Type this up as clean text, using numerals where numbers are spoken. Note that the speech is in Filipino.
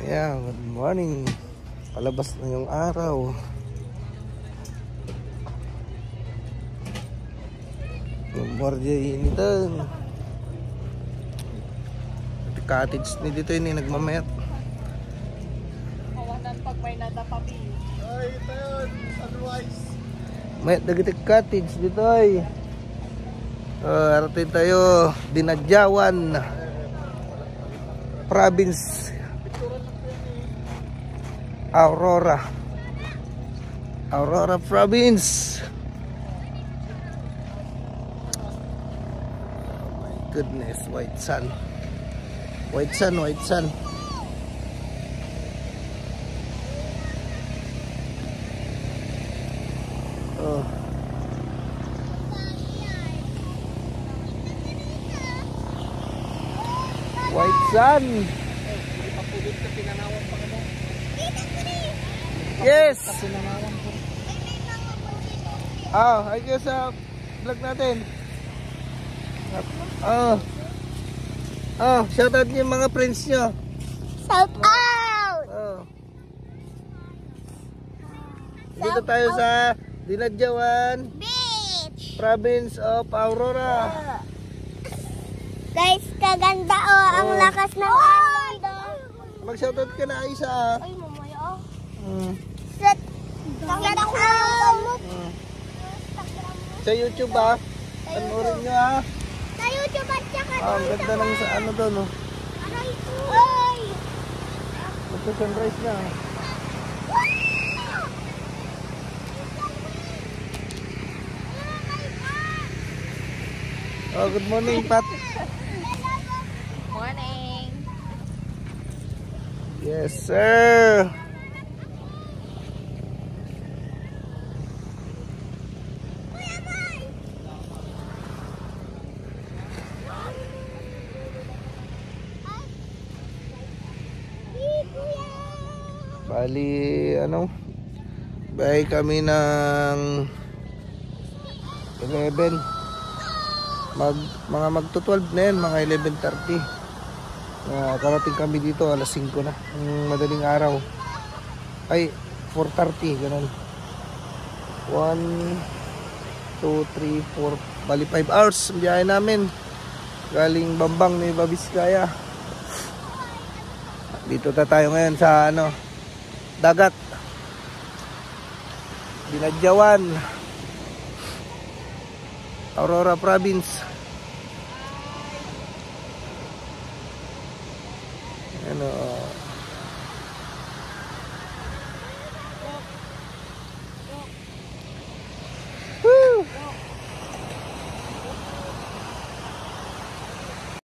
Yeah, good morning. Palabas na yung araw. Yung mordia initan. Cottage ni dito ini nagmamayat. Kawanan pag may nadapabi. Ay, ito yun. Sunrise. Mayat dagitik cottage dito ay. Aratin tayo. Dinadjawan. Province. Aurora. Aurora Province. Oh my goodness. White sun. White sun, white sun. Oh. White sun. Yes. Ay kayo sa vlog natin. Shout out niyo mga friends niyo. Shout out! Dito tayo sa Dinadjawan Beach! Province of Aurora. Guys, kaganda ang lakas ng alon. Mag-shoutout ka na isa. Ay, mamaya kaganda ko Sa YouTube panoorin nyo sa YouTube at saka ang ganda ng sa ano doon Ay! Magsa-sunrise na. Good morning, Pat. Morning. Yes, sir. Bali, bahay kami ng 11. Mga magto-12 na yan, mga 11:30. Karating kami dito, alas 5 na. Madaling araw. Ay, 4:30, ganun. 1, 2, 3, 4, bali 5 hours ang biyahe namin. Galing Bambang ni Babiskaya. Dito tayo ngayon sa dagat. Dinadjawan, Aurora Province.